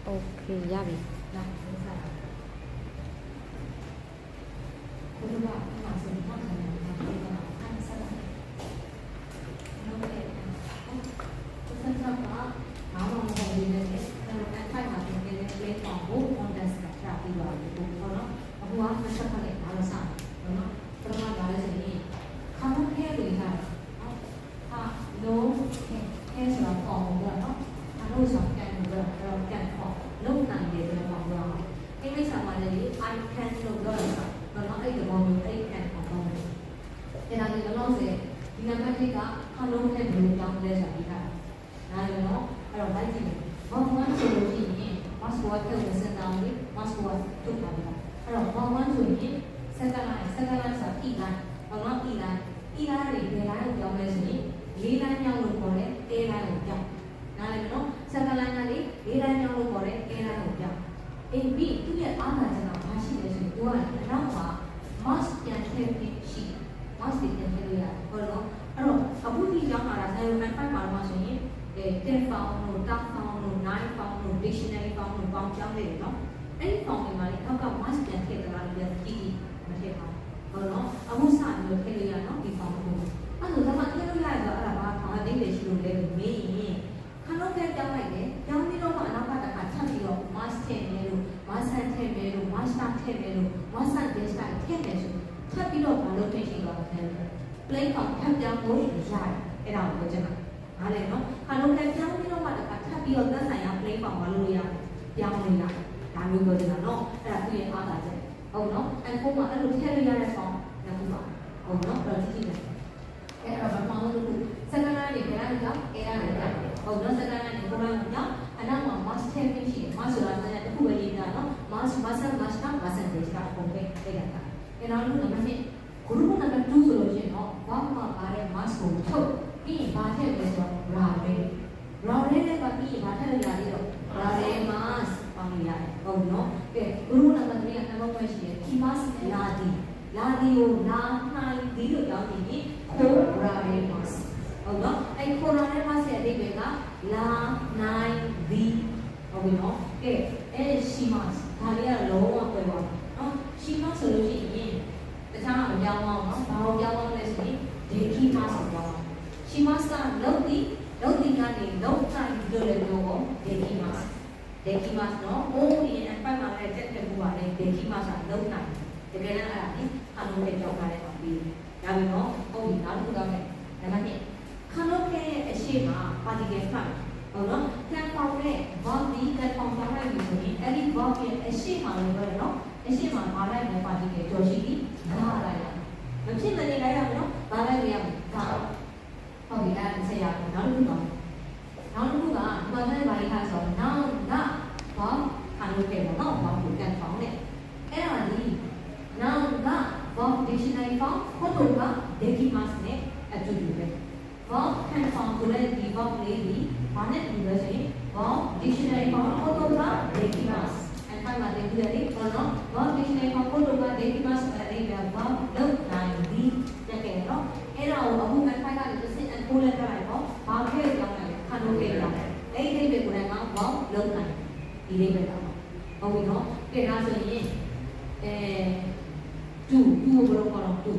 Okay ရပြီလာဆက်ဘယ်လိုလဲအမှဆုံးမှတ်ခံရတယ်ဒါကိုအဲ့ဆက်လိုက်ဟုတ်ကဲ့ဆက်ဆက်ပါဘာမှမဟုတ်ဘူးလေအဲ့ဖိုင်မှာပြင်နေတဲ့ play form ကို context ကပြပြီးသွားပြီပေါ့နော်အခုကတစ်ချက်ခက်လိုက်ဒါလို့စတယ်နော်ပထမကလည်းဆိုရင်ခါမခဲတွေဟာဟာလုံးခဲဆိုတာပေါ့နော်အလို့ဆောင်ကန်လို့တော့ကန်ပေါ့လုံးနိုင်တယ်ဆိုတော့ပေါ့အင်္ဂလိပ်စာမှာလည်း I can လို့ပြောတာနော်အဲ့ဒီဘောမျိုးအဲ့ can ပေါ့အဲ့ဒါကြီးတော့ဆိုဒီနံပါတ်1ကခလုံးခဲလို့ပြောင်းလဲဆိုတာဒီကနားလည်နော်အဲ့တော့လိုက်ကြည့်ဘောမန်ဆိုလို့ရှိရင် must work ကိုစံတောင်းပြီး must work ထုတ်ပါတော့အဲ့တော့ဘောမန်ဆိုရင်စက္ကန့်ဆိုတာ e line ဘောနော် e line တွေဘယ်လိုပြောင်းလဲဆိုရင်လေးလိုင်းမြောက်လို့ခေါ်တဲ့ a line ကိုပြောင်းနားလည်နော်စက္ကန့်လိုင်းကလေးလေးလိုင်းမြောက်လို့ခေါ်တဲ့ a line ကိုပြောင်း a b သူ့ရဲ့အားသာချက်ကဘာရှိလဲဆိုရင်သူကနောက်မှာ must ပြန်ထည့်ပြီးရှိ must ပြန်ထည့်လို့ရတယ်ဟုတ်နော်အဲ့တော့အခုဒီကြောင်းလာတာ0.5မှာတော့ဆိုရင်10 pound လို့ 10 pound လို့ 9 pound လို့ dictionary pound လို့ပေါင်းကြောင်းနေတယ်နော်အဲ့ဒီ pound တွေမှာလေနောက်က must ပြန်ထည့်ကြတာလည်းကြည့်မထည့်ပါဘူးဟုတ်နော်အခုစပြီးထည့်လို့ရနော်ဒီ pound ကိုအဲ့ဒါကထည့်လို့ရဆိုအဲ့ဒါဘာခေါင်းအသေးလေးရှိလို့လဲမေးရင်ခဏတော့ကြောင်းလိုက်တယ်ကြောင်းပြီးတော့မှအနောက်ကတစ်ခါထပ်ပြီးတော့ must ထည့်မယ်လို့ must ထည့်မယ်လို့ must ထည့်မယ်လို့ must this time ထည့်မယ်ဆိုထပ်ပြီးတော့ဘာလို့ထည့်ရှိတော့လဲ play ကောင်ထပ်ပြောင်းလို့ရတယ်အဲ့ဒါကိုပြောချင်တာအားလည်းနော်ခါလုံးလည်းပြောင်းပြီးတော့မှတစ်ခါထပ်ပြီးတော့သက်ဆိုင်ရာ play ကောင်မလုပ်ရပြောင်းလို့ရတယ်ဒါမျိုးပြောချင်တာနော်အဲ့ဒါသူ့ရဲ့အားသာချက်ဟုတ်နော်အဲ့ပုံမှာအဲ့လိုထည့်လို့ရတဲ့ကောင်ညမှုပါဟုတ်နော်အဲ့ဒါကြည့်ကြည့်တယ်အဲ့တော့ဘာမှမလုပ်ဘူးစက္ကန့်လေးပြန်လာကြောင်းအဲ့ဒါလည်းဟုတ်နော်စက္ကန့်လေးကိုလာကြောင်းအနောက်မှာ must ထည့်ပြီးရှိတယ် must ဆိုတာလည်းတစ်ခုပဲရေးတာနော် must က must ဒေးတာပုံပဲသိကြတာအဲ့တော့လူနံပါတ်1 group နံပါတ်2ဆိုလို့ရှိရင်တော့ဘာမှပါတဲ့ must ကိုထုတ်ပြီးရင်ဘာထည့်လဲဆိုတော့ raw နဲ့ကပြီးရင်ဘာထည့်လို့ရလဲတော့ raw must ပေါင်းရတယ်ဟုတ်နော်ကဲ group နံပါတ်3ကနံပါတ်1ရှိတယ် key must လာဒီကိုလာနိုင်ဒီလို့ပြောင်းပြီးခိုး raw must ဟုတ်နော်အဲ့ခိုး raw must ရဲ့အဓိပ္ပာယ်ကလာနိုင်ဒီဟုတ်ပြီနော်ကဲအဲ့ she must ဒါလေးကလုံးဝပြောပါနော် she must ဆိုလို့ရှိရင်တခြားမပြောင်းအောင်နော်ဘာလို့ပြောင်းအောင်လဲဆိုရင် deki must ဆိုပြောင်းအောင် she must ကလုံးဒီကနေလုံးတိုင်းလို့လည်းပြောပေါ့ deki must နော်ဟိုးဒီအပတ်မှာလည်းတက်မှုပါလေ deki must ကလုံးတိုင်းတကယ်လည်းအဲ့ဒါလေခါလုံးနဲ့ကြောက်ထားတဲ့ကောင်ပြီးဒါပြီနော်ဟုတ်ပြီနောက်တစ်ခုတော့မယ်ဒါမှမဟုတ်ခါလုံးရဲ့အရှိမ particle form ဟုတ်နော်ပြန်ပေါင်းတဲ့ verb ဒီပြန်ပေါင်းထားလိုက်ပြီဆိုရင်အဲ့ဒီ verb ရဲ့အရှိမလို့ပြောရနော်အရှိမဘာလိုက်လဲ particle ကြော်ရှိပြီးဒါလိုက်ရမဖြစ်မနေလိုက်ရမယ်နော်ဘာလိုက်ရမလဲဒါဟုတ်ပြီအဲ့ဒါဆက်ရအောင်နောက်တစ်ခုတော့နောက်တစ်ခုကဒီမှာလည်းဘာလေးခါဆိုတော့ noun က verb ခါလို့ခဲ့ပါတော့ verb ကိုပြန်ပေါင်းတဲ့အဲ့ဒါဒီ noun က verb dictionary form ဟုတ်တော့က deki must နဲ့အတူတူပဲ verb can form ကိုလည်းဒီ verb လေးဒီဘာနဲ့တူလဲဆိုရင် verb dictionary form ဟုတ်တော့က deki must and ဖိုင်မှာတင်ပြရတယ်ဘာလို့ verb dictionary form ဟုတ်တော့က deki must အဲ့ဒီ verb လုံးနိုင်ဒီတက်ခဲ့နော်အဲ့ဒါကိုအခုမှဖိုင်ကနေတစ်စက်အကိုလည်းပြလိုက်တော့ဘာခဲ့ကြောင်းလဲခါလို့ခဲ့ကြောင်းအဲ့ဒီအိဗယ်ကိုလည်းက verb လုံးနိုင်ဒီလေးပဲတော့ဟုတ်ပြီနော်ကဲဒါဆိုရင်တူကိုဘယ်လိုခေါ်တော့တူ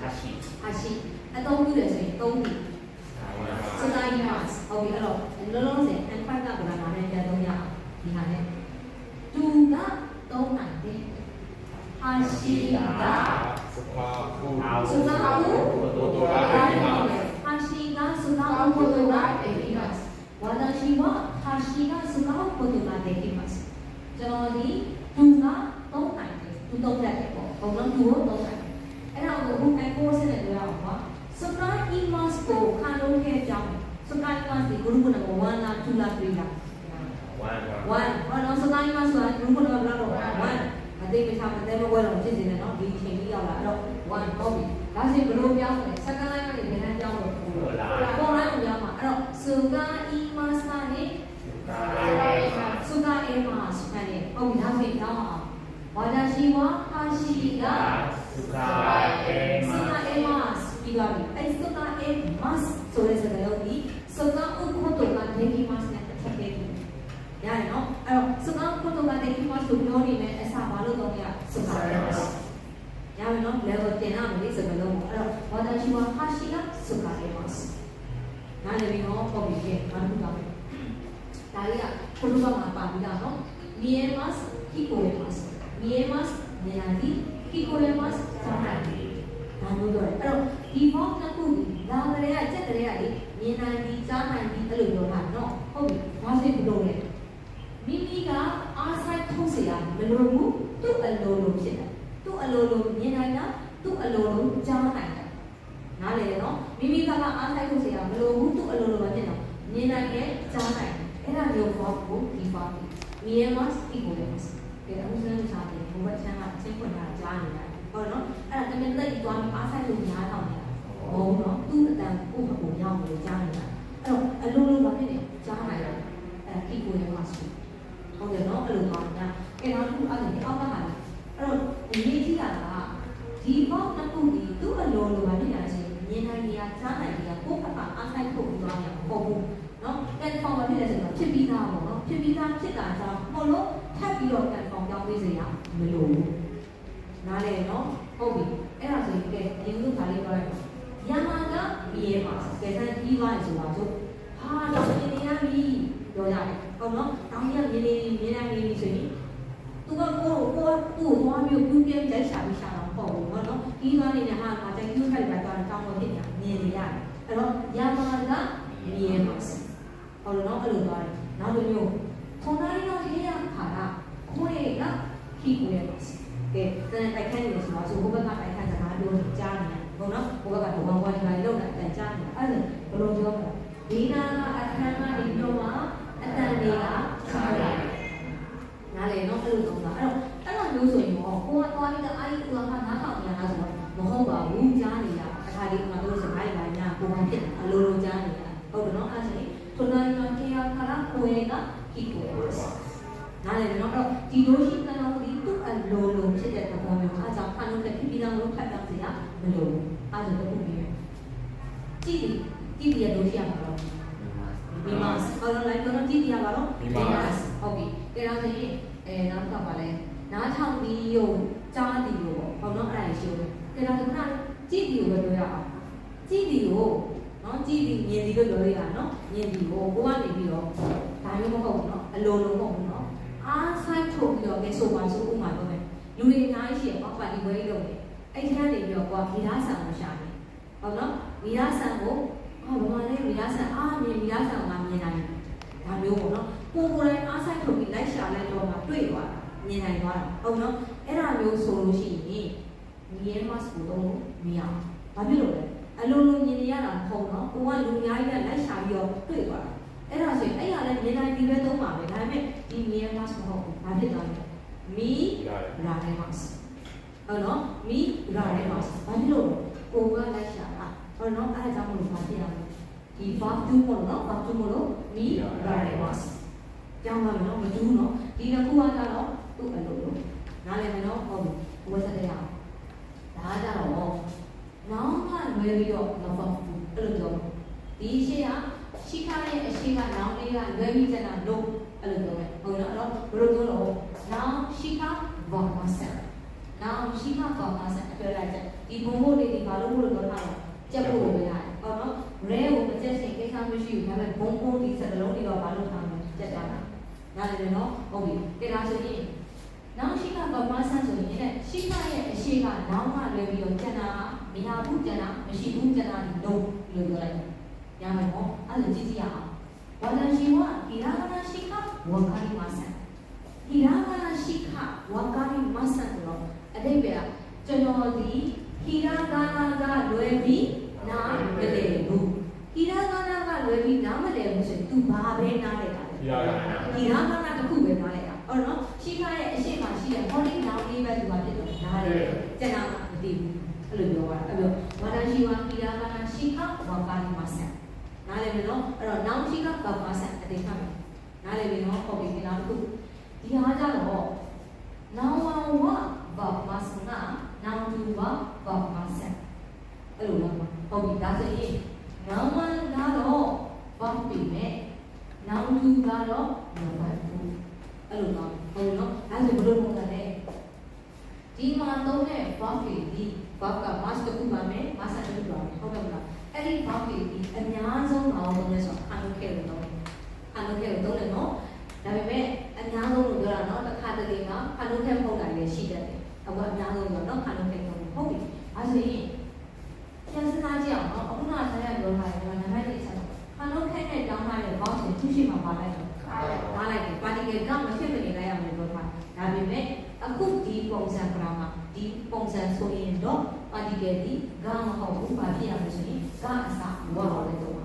အရှိအသုံးပြုတယ်ဆိုရင်သုံးပြီစကားရますဟုတ်ပြီအဲ့တော့လုံးလုံးစင်အဖိုက်ကဗလာနာနဲ့ပြန်သုံးရအောင်ဒီဟာနဲ့တူကသုံးနိုင်တယ်အရှိကစကားကိုအရှိကစကားကိုပို့တော့တယ်ဒီမှာ私は橋がスマホことができますကျွန်တော်ဒီသူကသုံးနိုင်တယ်သူသုံးတတ်တယ်ပေါ့ဘုံလုံးသူကိုသုံးနိုင်တယ်အဲ့ဒါကိုအခုအကိုစနဲ့ပြောရအောင်ပါစကား imas ကိုခါလုံးခဲ့ကြောင်းစကား imas ဒီ group number 1လား2လား3လား1ဟောတော့စကား imas က group number ဘယ်လောက်တော့1အသေးမချမသေးမကွဲတော့ဖြစ်နေတယ်နော်ဒီအချိန်ကြီးရောက်လာအဲ့တော့1ဟုတ်ပြီဒါဆိုဘယ်လိုပြောင်းလဲစကား line ကနေဘယ်နှပြောင်းလို့ပေါ်လာကိုပြောင်းမှာအဲ့တော့စကား imas ကနေစကား imas ကနေဟုတ်ပြီဒါဆိုတောင်းအောင်私は橋が使えますပြီးသွားပြီအဲ့စကား must ဆိုတဲ့စကားလုံးဒီစကားဥပ္ပဒေက できますနဲ့တစ်ချက်တည်းရတယ်နော်အဲ့တော့ လို့ပြောနေမယ်အစားဘာလို့တော့ရစကားရမယ်နော် level 10ရမယ်စကားလုံးအဲ့တော့ဝါဒရှိဝါဟာရှိကစကားရမယ်နားလည်ပြီးတော့ပုံပြခဲ့ဘာလို့တော့ဒါလေးကဘုရားမှာပါပြီးတော့နော် Miemas Kikoremas Miemas နေရာဒီ Kikoremas ဆောင်နိုင်ဒါမျိုးတော့အဲ့တော့ဒီဘောနှစ်ခုဒီလာကြတဲ့စက်ကလေးကလေမြင်နိုင်ပြီးကြားနိုင်ပြီးအဲ့လိုပြောတာနော်ဟုတ်ပြီဘာဖြစ်လို့လဲမိမိကအားဆိုင်ထုတ်เสียမလို့ဘူးသူ့အလိုလိုဖြစ်တယ်သူ့အလိုလိုမြင်နိုင်တာသူ့အလိုလိုကြားနိုင်တယ်နားလေနော်မိမိကအားဆိုင်ထုတ်เสียမလို့ဘူးသူ့အလိုလိုပဲဖြစ်တယ်မြင်နိုင်တယ်ကြားနိုင်တယ်အဲ့ဒါမျိုးဘောကိုဒီပါမြင်မှသိကိုလည်းကဲအမှုစမ်းစားတယ်ဘဝချမ်းကအချင်းခွင့်တာကြားနေတယ်ဟုတ်နော်အဲ့ဒါတမင်သက်ပြီးသွားပြီးအားဆိုင်လို့များတော့နေတာဟုတ်နော်သူ့အတန်ကိုယ့်ဘကိုရောက်လို့ကြားနေတာအဲ့တော့အလိုလိုပါဖြစ်နေကြားနိုင်တယ်အဲ့ဒီကိုလည်းမှဆိုဟုတ်တယ်နော်အဲ့လိုပါညာအဲ့တော့သူအဲ့ဒီအောက်ကဟာအဲ့တော့ဒီရေးကြည့်တာကဒီဘောက်တစ်ခုဒီသူ့အလိုလိုပါဖြစ်နေတာချင်းမြင်နိုင်ကြကြားနိုင်ကြကိုယ့်ဘက်ကအားဆိုင်ထုတ်ပြီးသွားနေတာပေါ့ဘူးနော်ကန်ဖောင်မဖြစ်တဲ့ဆိုတော့ဖြစ်ပြီးသားပေါ့နော်ဖြစ်ပြီးသားဖြစ်တာကြောင့်မလို့ထပ်ပြီးတော့ကန်ဖောင်ပြောင်းပေးစရာမလိုဘူးနားလေနော်ဟုတ်ပြီအဲ့ဒါဆိုရင်ကဲဒီလိုခါလေးပြောလိုက်ပါရမာကဘီရဲမှာကဲဆန်းပြီးသွားရင်ဆိုတာဆိုဟာတော့မြင်နေရပြီပြောရတယ်ဟုတ်နော်တောင်းရမြင်နေဆိုရင်သူကကိုသူ့သွားမျိုးပြုပြဲတိုက်ရှာပြီးရှာတော့ပေါ့ဘူးနော်ပြီးသွားနေတဲ့ဟာကတိုက်ကျူးထိုက်တာတော့တောင်းလို့ဖြစ်နေတာမြင်နေရတယ်အဲ့တော့ရမာကဘီရဲမှာဟုတ်လို့နော်အဲ့လိုသွားတယ်နောက်တစ်မျိုးထုံတိုင်းတော့ဟေးရခါကကိုယ်ကခိကိုရပါကဲတဲ့တိုက်ခိုင်းနေဆိုတော့ဘုဘကတိုက်ခိုင်းစကားပြောကြားနေတယ်ဟုတ်နော်ဘုဘကတော့ဝမ်းတိုင်းလောက်တာတန်ကြားနေအဲ့ဒါဘယ်လိုပြောမလဲဒီနာကအခမ်းအနားဒီပြောမှာအတန်တွေကချားတယ်နားလေနော်အဲ့လိုတော့အဲ့တော့မျိုးဆိုရင်တော့ကိုကသွားပြီးတော့အဲ့ဒီကနားထောင်နေရတာဆိုတော့မဟုတ်ပါဘူးကြားနေတာအခါလေးကတို့စကားလိုက်ညာကိုယ်ကဖြစ်အလိုလိုကြားနေတာဟုတ်တယ်နော်အဲ့ဒါဆို隣の部屋から声が聞こえます。なので、ဒီလိုရှိတဲ့နောက်ဒီသူ့အလိုလိုဖြစ်တဲ့သဘောမျိုးအားကြောင့်ခဏခဏပြည်တော်လို့ဖတ်တာစီကမလိုဘူးအားကြောင့်တော့ပြီးမယ်ကြည့်ရလို့ရှိရမှာတော့မိမတ်ဟောလိုက်တော့ကြည့်ရပါတော့မိမတ်ဟုတ်ပြီဒါဆိုရင်နောက်ကပါလဲနားထောင်ပြီးရုံကြားပြီးရောပေါ့နော်အဲ့ဒါရှိတယ်ဒါဆိုခဏကြည့်ပြီးရောပြောရအောင်ကြည့်ပြီးရောနော်ကြည့်ပြီးမြင်ပြီးလို့ပြောလိုက်တာနော်မြင်ပြီးကိုကနေပြီးတော့ဒါမျိုးမဟုတ်ဘူးနော်အလိုလိုမဟုတ်ဘူးနော်အားဆိုင်ထုတ်ပြီးတော့ကဲဆိုပါဆိုဥမာတော့မယ်လူတွေအများကြီးရှိရပေါ့ပါတီဝဲကြီးလုပ်နေအဲ့ဒီကနေပြီးတော့ကိုကမိသားဆန်ကိုရှာနေဟုတ်နော်မိသားဆန်ကိုဘာမှလည်းမိသားဆန်အားမြင်မိသားဆန်ကမြင်နိုင်ဒါမျိုးပေါ့နော်ကိုယ်တိုင်အားဆိုင်ထုတ်ပြီးလိုက်ရှာလိုက်တော့မှတွေ့သွားတာမြင်နိုင်သွားတာဟုတ်နော်အဲ့ဒါမျိုးဆိုလို့ရှိရင်မြင်မှဆိုတော့မရဘာဖြစ်လို့လဲအလိုလိုမြင်နေရတာမဟုတ်တော့ကိုကလူအများကြီးကလိုက်ရှာပြီးတော့တွေ့သွားတာအဲ့ဒါဆိုရင်အဲ့ရလည်းမြင်နိုင်ပြီးပဲသုံးပါပဲဒါပေမဲ့ဒီမြင်မှမဟုတ်ဘူးဘာဖြစ်သွားလဲမီရာရဲမတ်ဟုတ်နော်မီရာရဲမတ်ဘာဖြစ်လို့ကိုကလိုက်ရှာတာဟုတ်နော်အဲ့ဒါကြောင့်မလို့ဘာဖြစ်ရလဲဒီ verb to မလို့နော် verb to မလို့မီရာရဲမတ်ကြောင်းပါမယ်နော်မတူးနော်ဒီတစ်ခုကတော့သူ့အလိုလိုနားလည်မယ်နော်ဟုတ်ပြီဝယ်စတဲ့ရအောင်ဒါကြတော့နောင်ကလွယ်ပြီးတော့မပေါ့ဘူးအဲ့လိုပြောဒီရှေ့ကရှိခါရဲ့အရှိကနောင်လေးကလွယ်ပြီးကျန်တာလို့အဲ့လိုပြောမယ်ဟုတ်နော်အဲ့တော့ဘယ်လိုပြောလို့နောင်ရှိခဘာမဆန်နောင်ရှိခဘာမဆန်ပြောလိုက်တယ်ဒီဘုံဘုံလေးဒီဘာလို့ပြောထားလဲကြက်ဖို့ပဲရတယ်ဟုတ်နော်ရဲကိုမကြက်စင်ကိစ္စမရှိဘူးဒါပေမဲ့ဘုံဘုံဒီစကလုံးတွေတော့ဘာလို့ထားလဲကြက်တာနားလည်တယ်နော်ဟုတ်ပြီဒါဆိုရင်နောင်ရှိခဘာမဆန်ဆိုရင်ရှိခရဲ့အရှိကနောင်ကလွယ်ပြီးတော့ကျန်တာမရဘူးကျန်တာမရှိဘူးကျန်တာလုံးလို့ပြောလိုက်ရမယ်ပေါ့အဲ့ဒါကြည့်ကြည့်ရအောင်ဘာသာရှိဝကိရာဂနာရှိခဝကာရီမဆန်ကိရာဂနာရှိခဝကာရီမဆန်တော့အတိတ်ပဲကျွန်တော်ဒီကိရာဂနာကလွယ်ပြီးနားမလဲဘူးကိရာဂနာကလွယ်ပြီးနားမလဲဘူးဆိုရင် तू ဘာပဲနားလဲတာလဲကိရာဂနာတစ်ခုပဲနားလဲတာဟုတ်နော်ရှိခရဲ့အရှိမရှိတဲ့ body နောင်လေးပဲ तू ဘာဖြစ်တော့နားလဲကျန်တာမသိဘူးအဲ့လိုပြောတာအဲ့လိုဝါဒရှိဝကိရာဂနာရှိခဝကာရီမဆန်နားလည်မယ်နော်အဲ့တော့နောင်ရှိကဘာမဆန်အတိတ်ခတ်မယ်နားလည်ပြီနော်ဟုတ်ပြီနောက်တစ်ခုဒီဟာကြတော့နောင်ဝဘာမဆန်နာနောင်တူဘာမဆန်အဲ့လိုလားဟုတ်ပြီဒါဆိုရင်နောင်ဝကတော့ဘာပြီမဲ့နောင်တူကတော့မဟုတ်ဘူးအဲ့လိုတော့ဟုတ်နော်ဒါဆိုဘယ်လို verb တွေဒီ verb က mass တစ်ခုပါမယ် mass တစ်ခုပါမယ်ဟုတ်ကဲ့မလားအဲ့ဒီ verb တွေဒီအများဆုံးဘာလို့လဲဆိုတော့ ခါလို့ခဲ့လို့တော့ခါလို့ခဲ့လို့တော့လည်းနော်ဒါပေမဲ့အများဆုံးလို့ပြောတာနော်တစ်ခါတလေမှာခါလို့ခဲ့ပုံတာလည်းရှိတတ်တယ်အခုအများဆုံးတော့နော်ခါလို့ခဲ့ပုံဟုတ်ပြီအဲဆိုရင်ပြန်စဉ်းစားကြည့်အောင်နော်အခုနကဆက်ရပြောထားတယ်ကျွန်တော်နံပါတ်1ဆက်ခါလို့ခဲ့နဲ့တောင်းထားတဲ့ verb တွေသူရှိမှာပါလိုက်တော့ပါလိုက်တယ် particle ကမဖြစ်မနေလိုက်ရမယ်ပြောထားဒါပေမဲ့အခုဒီပုံစံ grammar ဒီပုံစံဆိုရင်တော့ particle ဒီကမဟုတ်ဘူးဘာဖြစ်ရမလဲဆိုရင်ကအစားဝါလိုက်တော့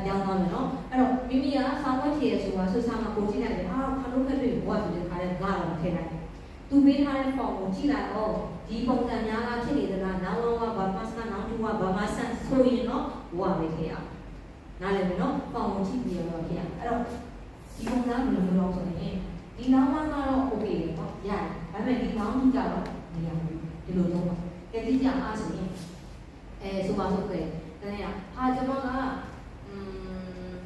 ပြောင်းသွားမယ်နော်အဲ့တော့မိမိကဆောင်းဝတ်ဖြည့်ရဆိုတာဆိုစားမှာပုံကြည့်လိုက်တယ်ဟာခါလို့ခက်တွေဘဝဆိုတဲ့ခါတဲ့ကတော့ထည့်လိုက်သူပေးထားတဲ့ form ကိုကြည့်လိုက်တော့ဒီပုံစံများကဖြစ်နေသလားနောင်လောကဘာမှစကနောင်တူကဘာမှဆန်ဆိုရင်တော့ဘဝပဲထည့်ရနားလည်မယ်နော် form ကိုကြည့်ပြီးတော့ဖြစ်ရအဲ့တော့ဒီပုံစံဘယ်လိုလုပ်ဆိုရင်ဒီနောင်ကတော့ okay ပေါ့ရတယ်ဒါပေမဲ့ဒီနောင်ကြတော့မရဘူးဒီလိုတော့ကဲကြည့်ကြအားဆိုရင်ဆိုပါစို့ခဲ့တယ်ဟာကျွန်တော်က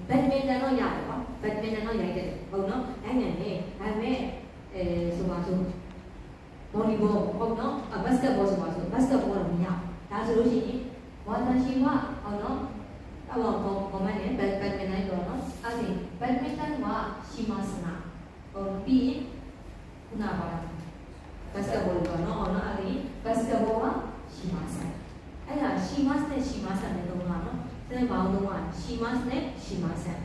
ဘက်မင်တန်တော့ရတယ်ပေါ့ဘက်မင်တန်တော့ရိုက်တယ်ဟုတ်နော်နိုင်ငံနဲ့ဒါပေမဲ့ဆိုပါစို့ဘောလီဘောဟုတ်နော်ဘတ်စကတ်ဘောဆိုပါစို့ဘတ်စကတ်ဘောတော့မရဒါဆိုလို့ရှိရင်ဝါတန်ရှိကဟုတ်နော်အဲ့တော့ဘောမန်နဲ့ဘက်မင်တန်တော့နော်အဲ့ဒီဘက်မင်တန်ကရှိမစနာဟုတ်ပြီးရင်ခုနပါလားဘတ်စကတ်ဘောတော့နော်ဟုတ်နော်အဲ့ဒီဘတ်စကတ်ဘောကရှိမစနာအဲ့ဒါရှိမစနဲ့ရှိမစနဲ့တော့နော်တဲ့ဘောင်းတော့ရှိမတ်နဲ့ရှိမဆန်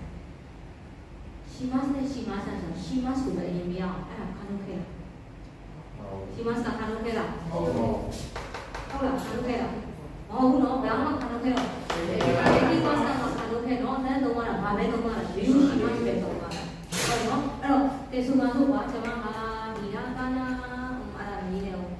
ရှိမတ်နဲ့ရှိမဆန်ဆိုရှိမတ်ကိုလည်းအရင်မရအောင်အဲ့ဒါခါလို့ခဲ့လားရှိမတ်ကခါလို့ခဲ့လားဟုတ်လားခါလို့ခဲ့လားမဟုတ်ဘူးနော်ဘာမှခါလို့ခဲ့တော့ဒီမတ်ကခါလို့ခဲ့တော့တဲ့တော့ဘာပဲတော့မှာရေရှိမတ်ပဲတော့မှာဟုတ်နော်အဲ့တော့တေဆုမတို့ကကျွန်မဟာဒီနာကနာအဲ့ဒါမြည်နေအောင်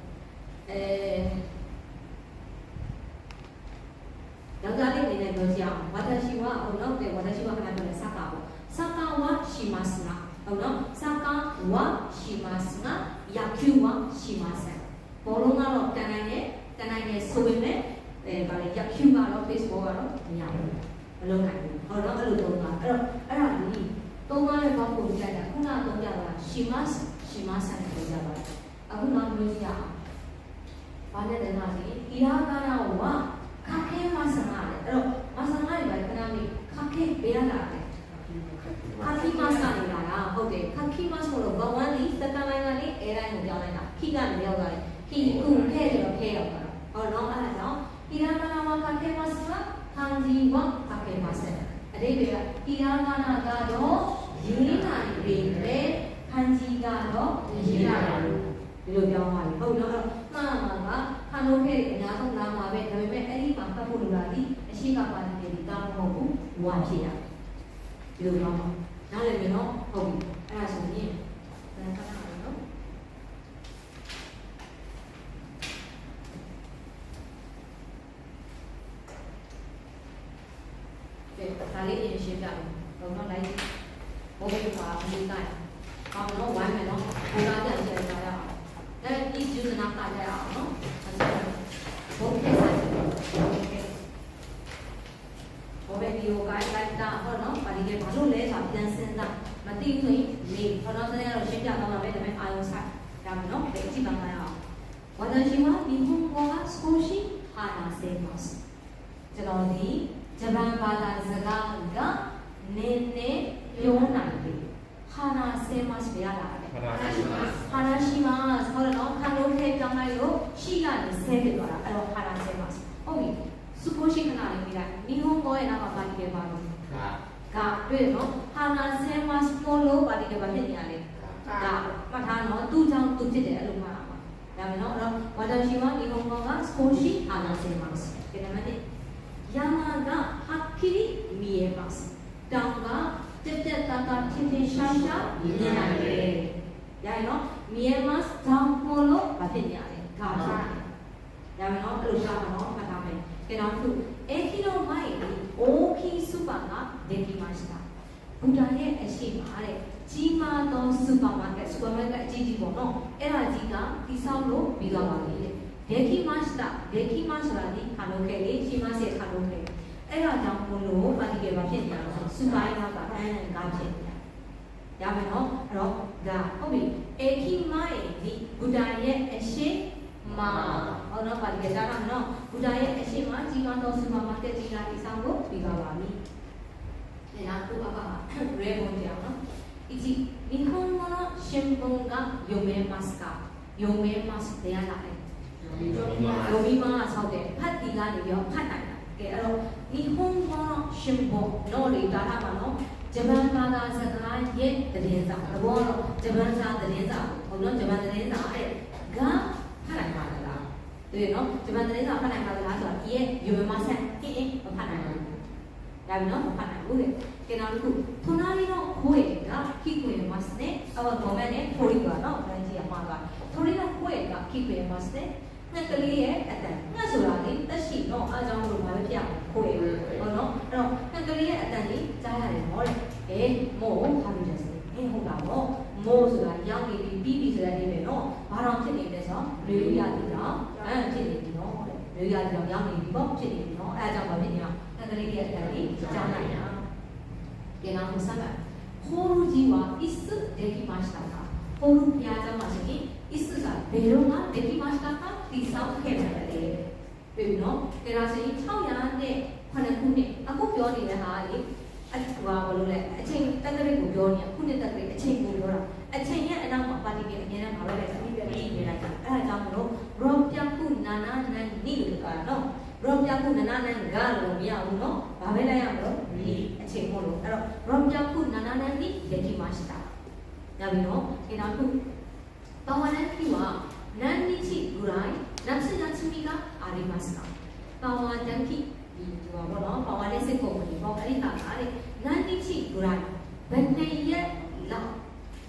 ယောက်ျားလေးအနေနဲ့ပြောကြအောင်ဝါဒရှိဝဟုတ်နော်တဲ့ဝါဒရှိဝခဏပြောလဲစကားပေါ့စကားဝရှိမစနာဟုတ်နော်စကားဝရှိမစနာယကျူဝရှိမစနာဘောလုံးကတော့တန်နိုင်ရဲ့ဆိုပေမဲ့ဗာလေယကျူကတော့ Facebook ကတော့မရဘူးမလုံးနိုင်ဘူးဟုတ်နော်အဲ့လိုသုံးတာအဲ့ဒါကြီးသုံးပါးရဲ့ဘောက်ကိုကြည့်လိုက်တာခုနသုံးကြတာရှိမစနာကိုကြပါအခုနောက်ပြောကြအောင်ဘာနဲ့တည်းမှာဒီဣရာကာနာဝခါခဲမဆန်ရတယ်အဲ့တော့မဆန်ရတဲ့ခဏလေးခါခဲပေးရတာလေခါခီမဆန်နေတာလားဟုတ်တယ်ခါခီမဆိုတော့ဘဝန်းလေးစတန်လိုင်းကနေအဲတိုင်းကိုပြောင်းလိုက်တာခီကနေရောက်လာတယ်ခီကူခဲတယ်တော့ခဲရောက်တာဟောတော့အဲ့ဒါကြောင့်ဣရာမနာဝခါခဲမဆန်ခန်းကြီးဝခါခဲမဆန်အတိတ်ကဣရာမနာကတော့ရေးနိုင်ပြီလေခန်းကြီးကတော့ရေးနိုင်တယ်ဒီလိုပြောင်းသွားပြီဟုတ်နော်အဲ့တော့မှားခါလို့ခဲ့အများဆုံးလာမှာပဲဒါပေမဲ့အဲ့ဒီမှာဖတ်ဖို့လိုတာဒီအရှိကပါတယ်ဒီတောင်းမဟုတ်ဘူးဝါဖြစ်ရဒီလိုပြောင်းပါနားလည်ပြီနော်ဟုတ်ပြီအဲ့ဒါဆိုရင်ခဏနော်ကဲဒါလေးရင်ရှင်းပြမယ်ဟုတ်နော်လိုက်ဘိုးဘွားအမိတိုင်းကောင်းတော့ဝိုင်းမယ်နော်ဘုရားကြံရှင်းကြရအောင်ဒီကျူးနာတာကြရအောင်နော်ဘုံပြဆိုင်ဘောပဲဒီကိုကိုင်းလိုက်တာဟောနော်ဗာဒီကဘာလို့လဲဆိုတာပြန်စဉ်းစားမသိဘူးဆိုရင်နေဟောတော့ဆက်ရတော့ရှင်းပြသွားမှာပဲဒါပေမဲ့အာယုံဆိုင်ဒါမှနော်ဒီကြည့်ပါမယ်အောင်ဝါဒရှိမဒီဘုံဘောကစကိုရှိဟာနာစေမတ်ကျွန်တော်ဒီဂျပန်ဘာသာစကားကနည်းနည်းပြောနိုင်တယ်ဟာနာစေမတ်ပြရတာဟာနာရှိမဆိုတော့ခါလို့ထဲပြောင်းလိုက်လို့ရှိကနေဆဲပြသွားတာအဲ့တော့ဟာနာစေမတ်ဟုတ်ပြီစုဖို့ရှိခဏလေးပြီးလိုက်ဒီဟောဘောရဲ့နောက်ကပါတီကေပါလို့ကတွေ့နော်ဟာနာစေမတ်ပိုလိုပါတီကေပါဖြစ်နေရလေကမှတ်ထားနော်သူ့ကြောင့်သူဖြစ်တယ်အဲ့လိုမှတ်ပါဒါမယ်နော်အဲ့တော့ဝါဒရှိမဒီဟောဘောကစကိုရှိဟာနာစေမတ်ဒီနံပါတ်1ယာမာကဟာခီမီယေမတ်တောင်ကတက်တက်တာတာထင်းထင်းရှာရှာမြင်နိုင်တယ်။ရိုင်နော်မြန်မာတောင်ပိုလို့ဘာဖြစ်နေရလဲ။ဒါဖြစ်နေ။ဒါမှနော်အဲ့လိုရှာမှာနော်မှတ်ထားမယ်။けど駅の前に大きいスーパーができました。ဘူတန်ရဲ့အရှိမတဲ့ကြီးမားသောစူပါမားကတ်အကြီးကြီးပေါ့နော်။အဲ့ဒါကြီးကတိဆောက်လို့ပြီးသွားပါပြီတဲ့။ဒေခိမတ်တာဒေခိမတ်ဆိုတာဒီခါလို့ခဲ့လေရှိမစေခါလို့ခဲ့အဲ့ဒါကြောင့်ဘလို့ပါတီကေဘာဖြစ်နေလဲစူပါရကတန်းကားဖြစ်နေရမယ်နော်အဲ့တော့ဒါဟုတ်ပြီအေခိမိုင်ဒီဘူတန်ရဲ့အရှိမ သောစူပါမားကတ်ကြီးကဒီဆောင်ကိုပြီးပါပါပြီ။ဒါကဘာပါရဲဘုံကြောင်နော်။ဒီ日本語の新聞が読めますか？読めますတရားလာတယ်။読みますဟုတ်တယ်။ဖတ်တီကနေရောဖတ်နိုင်တာ။ကဲအဲ့တော့日本語の新聞တော့လေဒါထားပါနော်။ဂျပန်ဘာသာစကားရဲ့သတင်းစာ။ဘောတော့ဂျပန်စာသတင်းစာဟုတ်နော်ဂျပန်သတင်းစာတဲ့ကဖတ်နိုင်ပါလား။ဒီနော်ဂျပန်သတင်းစာဖတ်နိုင်ပါလားဆိုတော့ဒီရဲ့読めません။ဒီမဖတ်နိုင်ဘူး။ဒါပြီးနော်မဖတ်နိုင်ဘူးလေ။ကဲနောက်တစ်ခု隣の声が聞こえますね。ごめんね、鳥がの大事やまが。鳥の声が聞こえますね。なんかね、なんそらね、私のあじゃんの前でや声をの、なんかね、あたにじゃあね、もう食べですね。ほらもうそらやんにビビそらでねの、バランチにでさ、ルーヤでな、チにの、ルーヤでやんにビボチにの、あじゃんがね、なんかね、あたにじゃないな。けなもさがホールジは椅子できましたかホールピアザマシに椅子がベロができましたかリサをヘメでベのけなしにチャウヤンでこの国あこပြောနေတဲ့ဟာလေအကွာဘလို့လဲအချိန်တက်တဲ့ကိုပြောနေခုနှစ်တက်တဲ့အချိန်ကိုပြောတာအချိန်ရဲ့အနောက်မှာပါတီကအရင်ကမလုပ်လိုက်ဘူးပြီးနေလိုက်တာအဲ့ဒါကြောင့်မလို့ရောပြခုနာနာနန်နိလို့ပြောတာနော်ရောပြခုနာနာနန်ကလို့မရဘူးနော်ဘာပဲလိုက်ရမလို့ဒီအချိန်မို့လို့အဲ့တော့ရောပြခုနာနာနန်နိယတိမရှိတာဒါပြီးတော့ဒီနောက်ခုဘာဝနတိဝနန်နိချိဂူရိုင်းနတ်စနချမီကအာရိမတ်ကဘာဝတန်ခိဒီဘောနော်ဘာဝနဲ့စိတ်ကိုမဒီဘောအဲ့ဒီကအားလေနန်နိချိဂူရိုင်းဘယ်နေရက်လောက်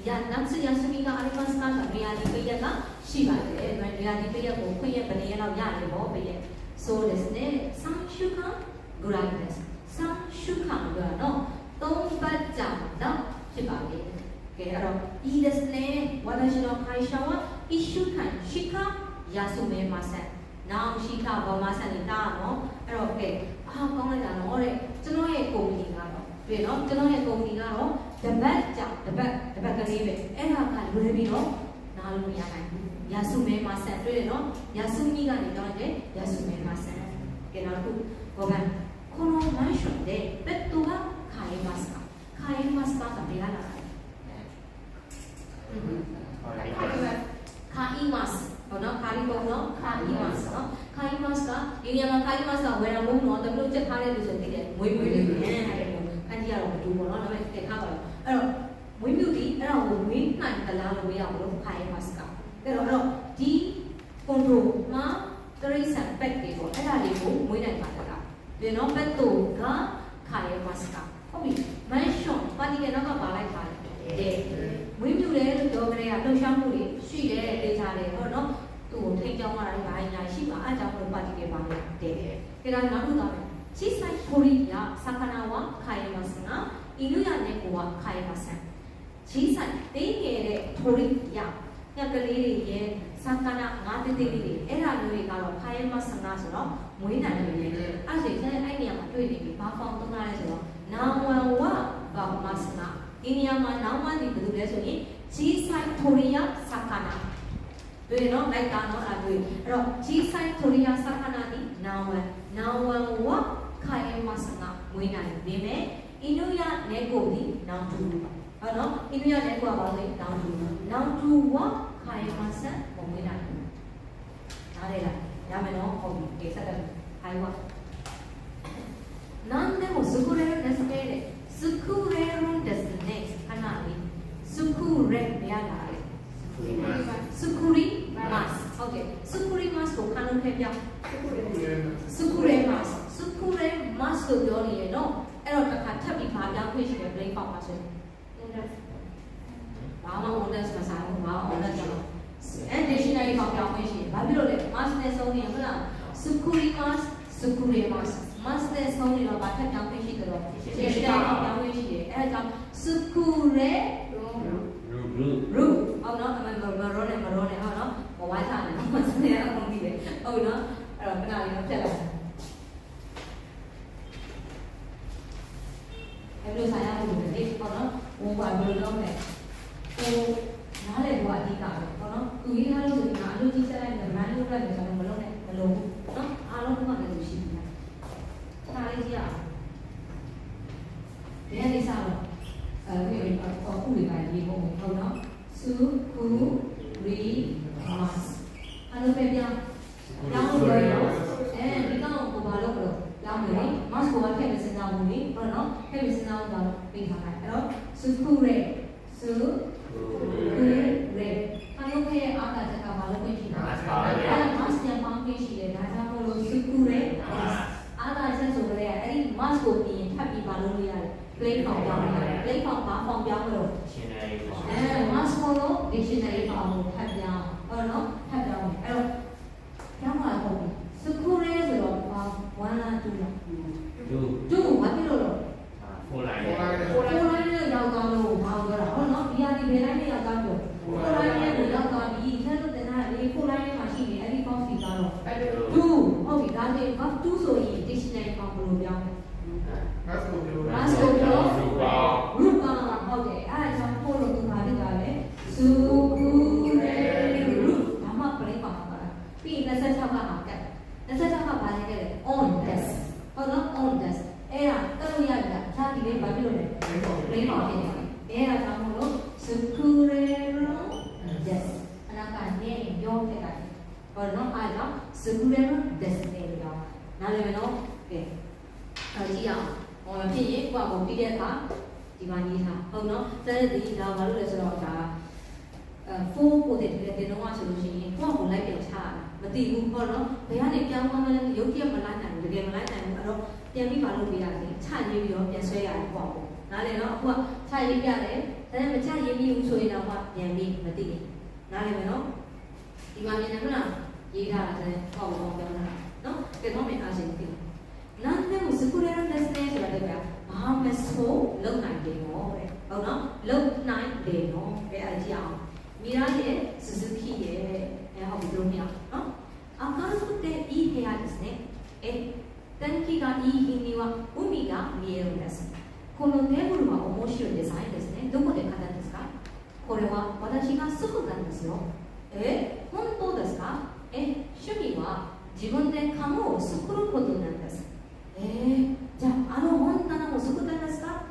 ရနတ်စရချမီကအာရိမတ်ကရေယာဒီပိယကရှိပါတယ်ရေယာဒီပိယကိုခွင့်ရဘယ်နေရက်လောက်ရတယ်ဘောပိယそうですね3週間ぐらいです3週間ぐらいの3バッジャーのဖြစ်ပါလေကဲအဲ့တော့いいですね私の会社は1週間しか休めませんနောက်ရှိခဘာမှစနေတာနော်အဲ့တော့ကဲကောင်းလိုက်တာနော်တဲ့ကျွန်တော်ရဲ့ကုမ္ပဏီကတော့တွေ့နော်ကျွန်တော်ရဲ့ကုမ္ပဏီကတော့တပတ်ကြာတပတ်ကလေးပဲအဲ့ဒါကလွယ်ပြီးတော့နားလို့မရနိုင်ဘူး休めませんတွေ့တယ်နော်休みကနေတော့တဲ့休めませんけど僕がこのマンションでベッドが買えますか買えますかって言わない買いますこの借り込むの買いますの買いますかユニアが買いますかウェラモンのところで買えるそうでもう一回ね感じやろうと思うのでてかばあのもう一回あのウィンナイトラロウィアを買えますかけどဒီကွန်ထရိုမှာတရိတ်ဆန်ပက်တွေကိုအဲ့ဒါလေးကိုမွေးနိုင်ပါလားဒီနော်ပက်တို့ကခါရဲမတ်ကဟုတ်ပြီမန်ရှွန်ပါတီကနောက်ကပါလိုက်ပါတယ်မွေးမြူတယ်လို့ပြောကြတဲ့လှုပ်ရှားမှုတွေရှိတယ်ဒေတာတွေဟုတ်နော်သူ့ကိုထိန်းကျောင်းရတာဘာညာရှိမှာအားကြောင့်လို့ပါတီတွေပါနေတယ်ဒါကနောက်တစ်ခါ小さい鳥や魚は飼えますが犬や猫は飼えません小さいでけえ鳥やညကလေးတွေရဲ့စကားနာငါးတိတိလေးတွေအဲ့ဒါမျိုးတွေကတော့ခါရဲမဆနာဆိုတော့မွေးနိုင်တယ်လေအဲ့ဒါဆိုရင်အဲ့နေရာမှာတွေ့နေပြီဘာဖောင်းသုံးရလဲဆိုတော့နာဝံဝဘာမဆနာဒီနေရာမှာနာဝံဒီဘယ်လိုလဲဆိုရင်ကြီးဆိုင်ထိုရီယာစကားနာတွေ့နော်လိုက်တာနော်အဲ့တွေ့အဲ့တော့ကြီးဆိုင်ထိုရီယာစကားနာဒီနာဝံဝခါရဲမဆနာမွေးနိုင်နေမယ်အင်းတို့ရနေကိုဒီနောင်တူဟုတ်နော်အင်းတို့ရနေကိုပါလို့နောင်တူဝခါရဲမဆန်မွေးနိုင်နားလေလားရမယ်နော်ဟုတ်ပြီကိစ္စတယ်ဟိုင်ဝなんでも作れるんですね作れるんですねかなり作れやられ作ります OK 作りますと可能性ပြ作れますとပြောနေရနော်အဲ့တော့တစ်ခါထပ်ပြီးပါပြောင်းခွင့်ရှိတယ် brain ပေါက်ပါဆိုဘာမှ honest မဆိုင်ဘူးဘာ honest တော့အဲ့ dictionary ပေါက်ပြောင်းခွင့်ရှိတယ်ဘာဖြစ်လို့လဲ mas နဲ့ဆုံးနေဟုတ်လား作りますmas နဲ့ဆုံးနေတော့ဘာထပ်ပြောင်းခွင့်ရှိတယ်တော့ dictionary ပေါက်ပြောင်းခွင့်ရှိတယ်အဲ့ဒါကြောင့်作れるဟုတ်နော်မရောနဲ့ဟုတ်နော်ဘဝထားနေတော့စနေရအောင်ပြီးတယ်ဟုတ်နော်အဲ့တော့ခဏလေးတော့ဖြတ်လိုက်အဲ့လိုဆိုင်ရလို့လေဟုတ်နော်ဟိုဘာလို့လုပ်လဲဟိုနားလေဘဝအဓိကပဲဟုတ်နော်သူရေးထားလို့ဆိုရင်အလုပ်ကြီးဆက်လိုက်တယ် brand လုပ်လိုက်တယ်ဆိုတော့မလုပ်နဲ့မလုပ်ဘူးနော်အားလုံးကလည်းသူရှိပြီ ခုတွေကရေးဖို့ဟုတ်နော်စုခုရီမတ်အဲ့လိုပဲပြောင်းလို့ရောဒီကောင်ကိုဘာလို့ပြောင်းလို့ mask ကိုထည့်ပြီးစဉ်းစားမှုလေဟုတ်နော်ထည့်ပြီးစဉ်းစားတော့ပြီးထားတယ်အဲ့တော့စုခုရဲစုခုရဲအဲ့လိုပဲအားတာတကဘာလို့ဖြစ်နေတာအဲ့ဒါ mask ညပေါင်းပြီးရှိတယ်ဒါကြောင့်မို့လို့စုခုရဲအားတာချက်ဆိုကြတဲ့အဲ့ဒီ mask ကိုပြင်ထပ်ပြီးဘာလို့လုပ်ရတယ် play ဖောင်ပြောင်းရတယ် play ဖောင်ဘာဖောင်ပြောင်းလို့ mask ကို dictionary ဖောင်ကိုထပ်ပြောင်းဟုတ်နော်ထပ်ပြောင်းအဲ့တော့ကျောင်းမှာပေါ့စကူရဲဆိုတော့1လား2လား2ဘာဖြစ်လို့လဲ4 line နဲ့ရောက်သွားလို့ဘာလို့လဲဟုတ်နော်ဒီဟာဒီဘယ် line နဲ့ရောက်သွားလို့4 line နဲ့ရောက်သွားပြီဆက်လို့တင်တာလေ4 line နဲ့မှာရှိနေအဲ့ဒီ box ကြီးကတော့2ဟုတ်ပြီဒါပေမဲ့ box 2ဆိုရင် dictionary ဖောင်ဘယ်လိုပြောင်းလဲ mask ကိုပြော group ဟုတ်တယ်အဲ့ဒါကြောင့်ပို့လို့သူဘာဖြစ်သွားလဲစကူရဲ group ဒါမှ play ပါမှာပြီး26ကမှာကတ်26ကဘာလဲခဲ့လဲ on desk ဟုတ်နော် on desk အဲ့ဒါတက်လို့ရပြီလားခြားဒီလေးဘာဖြစ်လို့လဲ play ပါဖြစ်နေတယ်အဲ့ဒါကြောင့်မို့လို့ Scurero desk အနာကနေရောခဲ့တာဟုတ်နော်အဲ့ဒါ Scurero desk နဲ့ပြောင်းနားလည်မယ်နော်ကဲအဲ့ကြည့်အောင်ဟောဖြစ်ရင်ကိုယ့်ကိုပြီးတဲ့အခါဒီမှာရေးထားဟုတ်နော်ဆက်လက်ဒီဒါဘာလို့လဲဆိုတော့ဒါ4ကိုတည်းတင်တော့ဆိုလို့ရှိရင်ကိုယ့်ကိုလိုက်ပြန်ချတာမသိဘူးဟုတ်နော်ဘယ်ကနေပြောင်းသွားမလဲရုပ်ပြမလိုက်နိုင်ဘူးတကယ်မလိုက်နိုင်ဘူးအဲ့တော့ပြန်ပြီးမလုပ်ပေးရတယ်ချရေးပြီးတော့ပြန်ဆွဲရတယ်ပေါ့ပေါ့နားလည်နော်အခုကချရေးပြတယ်ဒါပေမဲ့ချရေးပြီးဘူးဆိုရင်တော့ပြန်ပြီးမသိဘူးနားလည်မယ်နော်ဒီမှာပြန်တယ်မလားရေးထားတာတဲ့ပေါ့ပေါ့ပြောင်းတာနော်ကဲတော့မအားရှင်သိနားလည်မှုစကူရဲတဲ့ test နဲ့ဆိုတာကဘာမှဆိုလုံနိုင်တယ်နော်တဲ့ဟုတ်နော်လုံနိုင်တယ်နော်ကဲအားကြည့်အောင်ミラーで鈴木へほびどみゃの明るくていい部屋ですね天気がいい日には海が見えるんですこのテーブルは面白いデザインですねどこで買ったんですかこれは私が作ったんですよ本当ですか趣味は自分で家具を作ることなんですじゃあ本棚も作ったんですか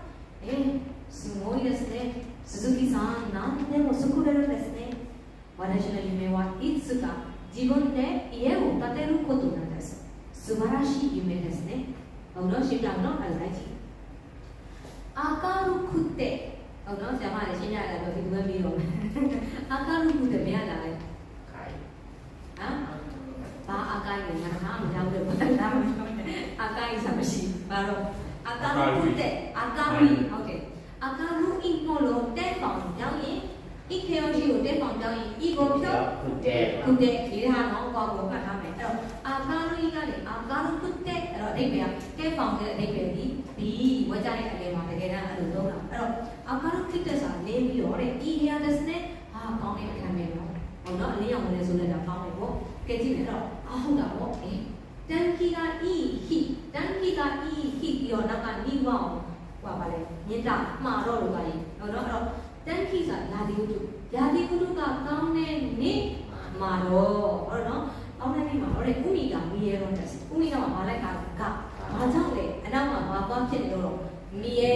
すごいですね鈴木さん、何でも作れるんですね。私の夢はいつか自分で家を建てることなんです。素晴らしい夢ですね。明るくて、明るくて目やだね。赤いのな、赤い寂しい。明るくて、明るい。OK。明るいもので放掉in，一條條的放掉in，一個票佢哋其他講過佢係咪？အဲ့တော့明るいကနေ明るくてအဲ့တော့အဓိပ္ပာယ်က放တဲ့အဓိပ္ပာယ်ဒီဝကြတဲ့အလေးမှာတကယ်တမ်းအဲ့လိုလုပ်တာအဲ့တော့明るくてဆိုတာနေပြီးတော့တဲ့ဒီနေရာですねဟာကောင်းတဲ့အခန်းပဲပေါ့ဟုတ်နော်အလေးအောင်လည်းဆိုလည်းဒါကောင်းတယ်ပေါ့ကဲကြည့်မယ်အဲ့တော့ဟုတ်တာပေါ့တန်ကီကဤဟိတန်ကီကဤဟိပြီးတော့နောက်ကနိဝောင်းဟောပါလေမြင့်တာမှားတော့လို့ပါလေဟုတ်တော့အဲ့တော့တန်ခိစာယာတိဝတ္ထုကကောင်းတဲ့နေ့မှာတော့ဟုတ်နော်ကောင်းတဲ့နေ့မှာတော့ဥမိကမီရဲတော့တက်စီဥမိကမှာလိုက်ကဘာကြောင့်လဲအနောက်မှာဘာသွားဖြစ်နေတော့မီရဲ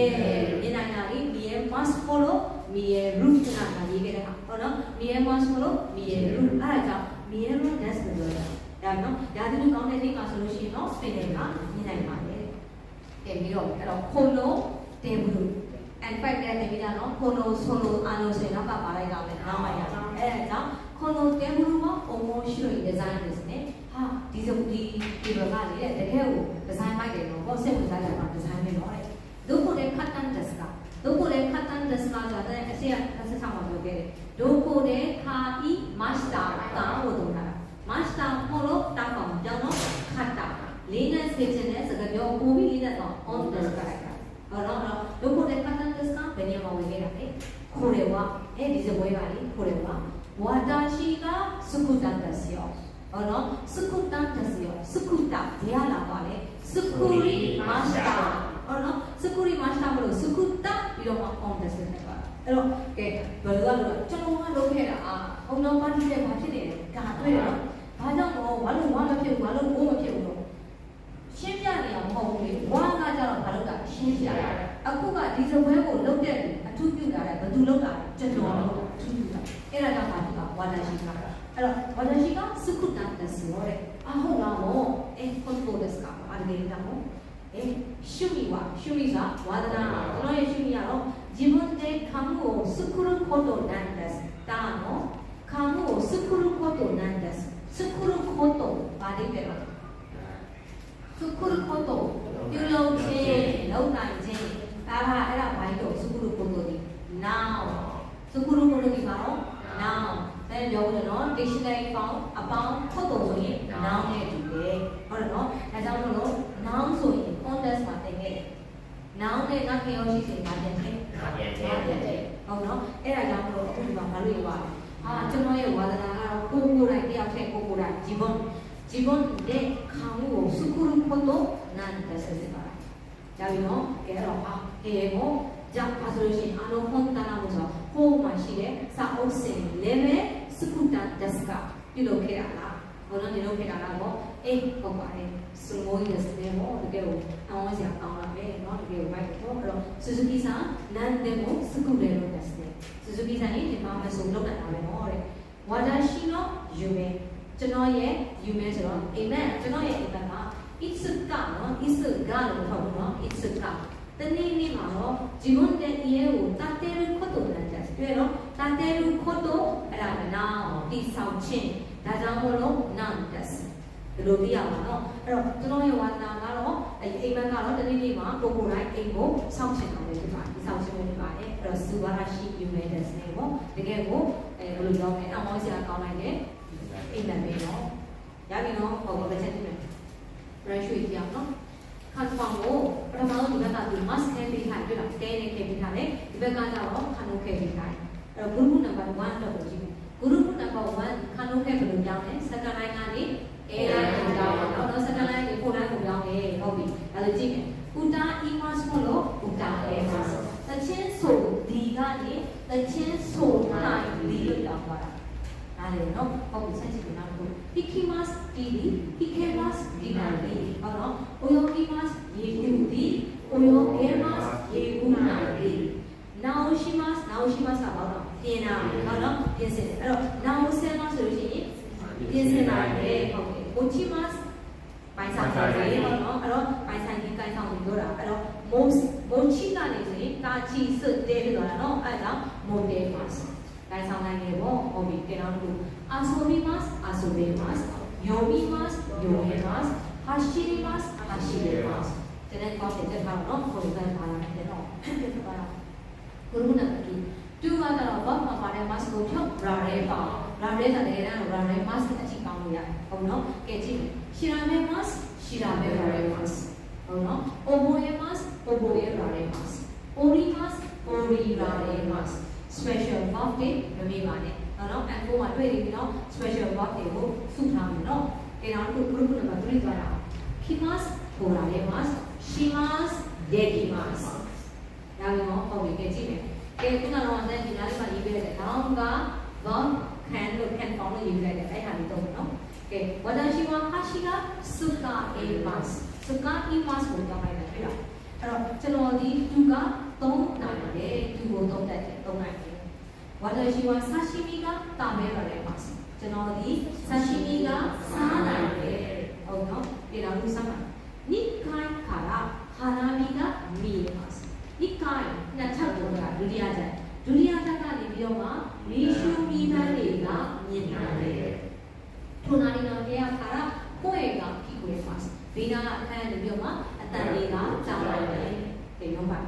မြင်နိုင်တာလေမီရဲ must follow မီရဲ root ကရေးခဲ့တဲ့ဟာဟုတ်နော်မီရဲ must follow မီရဲ root အဲ့ဒါကြောင့်မီရဲ root that's လို့ပြောတာဒါနော်ယာတိဝကောင်းတဲ့နေ့မှာဆိုလို့ရှိရင်တော့စပင်တွေကမြင်နိုင်ပါတယ်ကဲပြီးတော့အဲ့တော့ခုံလုံးtable and fact တဲ့နေပြီးတော့ခုံလုံးဆိုလို့အားလုံးဆိုရင်တော့ပါလိုက်တော့မယ်နောက်မှရအောင်အဲ့ဒါကြောင့်ခုံလုံး table မှာ emotional design ですねဟာဒီဘက်ကလေတကယ်ကို design လိုက်တယ်တော့ concept ကိုလိုက်တာ design ပဲတော့どこで買ったんですかどこで買ったんですかဆိုတဲ့အစီအဆက်ဆောင်မှာပြောခဲ့တယ်どこで買いましたかလို့ပြောတာマスターဟောလို့တောက်အောင်ကြောင်းတော့ခတ်တာလေးနဲ့ဆေးခြင်းနဲ့စကားပြောပို့ပြီးလေးနဲ့တော့ on the sideဟုတ်တော့どこで買ったんですかဘယ်နေရာမှာဝင်ခဲ့တာလဲこれはဒီစပွဲပါလေこれは私が作ったんですよဟုတ်တော့作ったんですよ作ったတရားလာပါလေ作りましたဟုတ်တော့作りましたလို့作ったပြီးတော့ on the side ပါအဲ့တော့ကဲဘယ်လိုလဲကျွန်တော်ကလုပ်ခဲ့တာဘုံတော်ပါတိတဲ့ဘာဖြစ်နေလဲဒါတွေ့တယ်နော်ဘာကြောင့်တော့ဘာလို့ဝါမဖြစ်ဘူးဘာလို့ဘိုးမဖြစ်ဘူးလို့ရှင်းပြနေရမဟုတ်ဘူးလေဝါကကြတော့ဘာလို့ကရှင်းပြရအခုကဒီစပွဲကိုလုပ်တဲ့အ ထူးပြတာလေဘယ်သူလောက်တာကျွန်တော်လောက်ထူးပြတာအဲ့ဒါကဘာတူကဝါဒရှိကအဲ့တော့ဝါဒရှိကစကုတန်တက်စီရောတဲ့အဟုတ်လားမောကွန်ဖိုဒက်စကအားလေးတာမောရှုမိကဝါဒနာကျွန်တော်ရဲ့ရှုမိကတော့自分でカムを作ることなんですだのカムを作ることなんです作ることဘာလေးပဲလား作ることပြုလုပ်ခြင်းလုပ်နိုင်ခြင်းဒါကအဲ့ဒါဘာလို့စကုရုပုတ္တိ now စကုရုပုတ္တိကတော့ now ဒါပြောလို့နော် dictionary ပေါင်းအပေါင်းထုတ်တော့ဆိုရင် now နဲ့တူတယ်ဟုတ်တယ်နော်ဒါကြောင့်မို့လို့ now ဆိုရင် context မှာတင်ခဲ့တယ် now နဲ့ကခေယောရှိစေတာတင်တယ်ဟုတ်နော်အဲ့ဒါကြောင့်မို့လို့အခုဒီမှာဘာလို့ရပါလဲကျွန်တော်ရဲ့ဝါဒနာကတော့ကိုယ်တိုင်တယောက်တည်းကိုယ်တိုင်自分で顔を作ることなんですからじゃあのけど英語じゃあそれし本棚もさほうましでさおせんレベ作ったんですかいうのけらなこのねのけらなもここあれすごいですねもうだけどあのじゃあのねのだけど前と鈴木さん何でも作れるんですね鈴木さんに今までそうလုပ်တာပဲเนาะ私の夢ကျွန်တော်ရဲ့ယူမဲဆိုတော့အိမ်မက်ကျွန်တော်ရဲ့အိမ်မက်က it's ကနော် it's ကလို့ခေါ်ဘူးနော် it's ကတနေ့နေ့မှာတော့自分で家を建てることなんですတွေ့တော့建てることအဲ့ဒါကနော်တိဆောက်ခြင်းဒါကြောင့်မို့လို့ なんですဒီလိုသိရမှာနော်အဲ့တော့ကျွန်တော်ရဲ့ဝါသနာကတော့အိမ်မက်ကတော့တနေ့နေ့မှာကိုယ်တိုင်အိမ်ကိုဆောက်ချင်တာပဲဖြစ်ပါတယ်ဆောက်ချင်လို့ဖြစ်ပါတယ်အဲ့တော့စူဘာရရှိယူမဲတဲ့စနေပေါ့တကယ်ကိုဘယ်လိုပြောမလဲအမောစရာကောင်းလိုက်တယ်အိမ်မက်ပဲနော်ရပြီနော်ဟောပါချက်တင်မယ်ရရှိကြအောင်နော်ခံဖောင်းကိုပထမဆုံးဒီဘက်ကဒီ mask ခဲပေးထားတွေ့လားတဲနေခဲပေးထားတယ်ဒီဘက်ကကျတော့ခါနိုးခဲပေးထားတယ်အဲ့တော့ group number 1တော့ကြည့်မယ် group number 1ခါနိုးခဲဘယ်လိုကြောင်းလဲ second line ကနေ A line ကိုကြောင်းတော့နော် second line ကို 4 line ကိုကြောင်းတယ်ဟုတ်ပြီဒါဆိုကြည့်မယ်ဥတာ imas မို့လို့ဥတာ emas တချင်းဆိုဒီကနေတချင်းဆိုနိုင်ဒီလို့ကြောင်းသွားတာအားလည်းနော်ဟုတ်ပြီဆက်ကြည့်ကြအောင် Ikimas didi ikemas dinari ဟုတ်နော် oyokimas yegudi oyogemas yegunari naoshimas ကဘာလို့ပြင်တာဟုတ်နော်ပြင်စင်အဲ့တော့ naosemas ဆိုလို့ရှိရင်ပြင်စင်တာလေဟုတ်ကဲ့ ochimas ပိုင်ဆိုင်တယ်ဟုတ်နော်အဲ့တော့ပိုင်ဆိုင်ကြီးကိုင်ဆောင်ပြီးပြောတာအဲ့တော့ mochi ကနေဆိုရင်တာချီစွတ်တဲဖြစ်သွားတာနော်အဲ့ဒါ modemasကိုင်ဆောင်နိုင်တယ်ပေါ့ဟုတ်ပြီပြန်တော့ဒီasobimas yomimas yomemas hashimas hashiremas တဲ့ကောက်တဲ့ထားတော့ကိုယ်ကပါလာတယ်နော်ဖြစ်သွားတာဘုရုနာတူကတော့ဘာမှပါတယ် mask ကိုဖြုတ်ရာရဲပါရာရဲတဲ့တဲ့တော့ရာရဲ mask အချိကောင်းလို့ရတယ်ဟုတ်နော်ကဲကြည့်ရှီရာမဲ mask ရှီရာမဲရာရဲ mask ဟုတ်နော် oboe mask oboe ရာရဲ mask ori mask ori ရာရဲ mask special verb တွေမမေ့ပါနဲ့နော်အကိုမှာတွေ့ပြီးတော့ special verb တွေကိုစုထားမယ်နော်အဲတော့အခု group number 3သွားတာ kimas ပေါ်လာတယ် mas shimas yekimas ဒါမျိုးဟုတ်ပြီကြည့်မယ်ကဲခုနကတော့အဲ့ဒီနားလေးမှာရေးပေးလိုက်တယ်ခေါင်းက verb can လို့ can form လို့ရေးလိုက်တယ်အဲ့ဟာလေးတော့နော်ကဲ watashi wa hashi ga suka imas suka imas ကိုကြောင်းလိုက်တယ်တွေ့လားအဲ့တော့ကျွန်တော်ဒီသူက3နိုင်တယ်သူကို3တက်တယ်3နိုင်တယ်私は刺身が食べられます。ကျွန်တော်ဒီ刺身がစားနိုင်တယ်။ဟုတ်နော်။ဒီတော့လူစားမှာ2回から花火が見えます。2回နှစ်ချက်ပေါ်တာဒုတိယချက်။ဒုတိယချက်ကနေပြီးတော့မှမီးရှူမီးပန်းတွေကမြင်လာတယ်။ထိုနာရီの部屋から声が聞こえます。ဘေးနားအခန်းကနေပြီးတော့မှအတန်လေးကကြားလာတယ်။ဒီတော့ပါ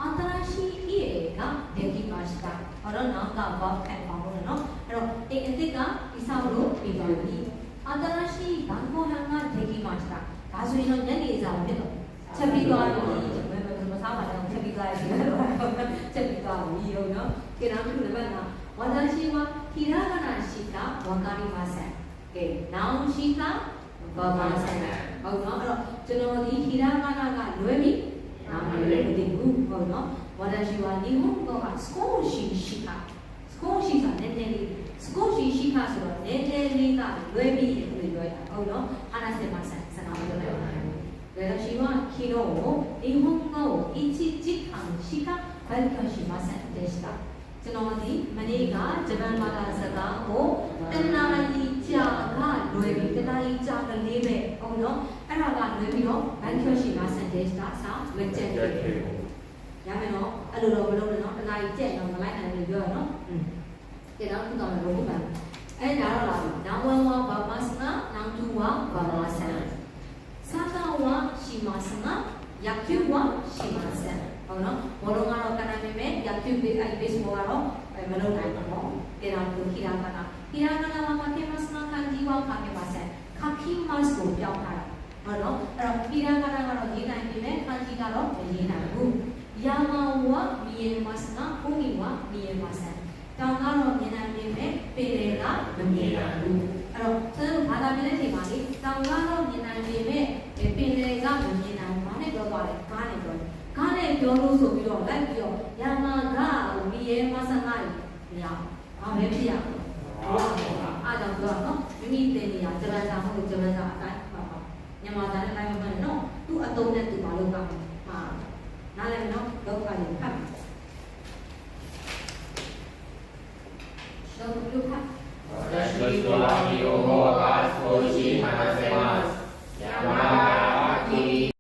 新しい家ができました。ဟောတော့နောက်က verb can ပေါင်းလို့နော်အဲ့တော့အိမ်အသစ်ကဒီဆောက်လို့ပြီးပါပြီ新しい晩ご飯ができましたဒါဆိုရင်တော့ညနေစာဖြစ်တော့ချက်ပြီးသွားပြီဘယ်မှာစားပါလဲချက်ပြီးသွားပြီချက်ပြီးသွားပြီဟုတ်နော်ကျေနာမှုလည်းပါ私はひらがなしかわかりませんကဲ noun ရှိကわかりませんဟုတ်နော်အဲ့တော့ကျွန်တော်ဒီひらがなကလွဲပြီးနာမည်လည်းမသိဘူးဟုတ်နော်私は日本語が少ししか少しがねねり少ししかそのねねりがလွဲပြီးလို့ပြောရအောင်နော်話せませんစကားပြောလိုက်ပါ私は昨日日本語を1時間しか話 Welcome ရှိမှဆန်တဲ့စတာကျွန်တော်ဒီမနေ့ကဂျပန်ဘာသာစကားကိုတနာရီကြာကလွယ်ပြီးတနာရီကြာကလေးပဲဟုတ်နော်အဲ့ဒါကလွယ်ပြီးတော့ Welcome ရှိမှဆန်တဲ့စတာစာမကျက်တယ်ရမယ်နော်အဲ့လိုတော့မလုပ်နဲ့နော်တနာရီကျက်တော့မလိုက်နိုင်ဘူးပြောရနော်ဒီတော့ခုတော့မလုပ်ဘူးပါအဲ့ဒါတော့လာနောင်ဝဝဘာမစနာနောင်တူဝဘာမဆန်စာတာဝရှိမှဆနာယခုဝရှိမှဆန်ဟုတ်နော်ဘောလုံးကတော့ကနမေမဲ့ယခုဘေးအဲ့ base ဘောကတော့မလုပ်နိုင်ဘူးနော်ဒီတော့ကိုခိရာကနာမှာခေမစနာကန်ဒီဝါခါခေမဆန်ခါခိမတ်ကိုပြောင်းထားတာဟုတ်နော်အဲ့တော့ခိရာကနာကတော့ရေးနိုင်ပြီမဲ့ခါကြီးကတော့မရေးနိုင်ဘူးယာမဝမီယေမစနာဘုံမီဝမီယေမဆန်တောင်ကတော့မြင်နိုင်ပြီမဲ့ပေလေကမမြင်နိုင်ဘူးအဲ့တော့ကျွန်တော်ဘာသာပြန်တဲ့ချိန်မှာလေတောင်ကတော့မြင်နိုင်ပြီမဲ့ပေလေကမမြင်နိုင်ဘူးဘာနဲ့ပြောသွားလဲကားနဲ့ပြောတယ်ကားနဲ့ပြောလို့ဆိုပြီးတော့လိုက်ပြီးတော့ယာမကမီယေမဆန်ကမရဘာပဲဖြစ်ရမှာအားကြောင့်ပြောတော့မိမိတင်နေရဂျပန်စာမဟုတ်ဂျပန်စာအတိုင်းပါပါမြန်မာစာနဲ့တိုင်းမမှန်နော်သူ့အတုံးနဲ့သူမလုပ်ပါဘူးဟာနားလည်နော်လောကကြီးဖတ်ရှောက်ပြုဖတ်私は日本語が少し話せ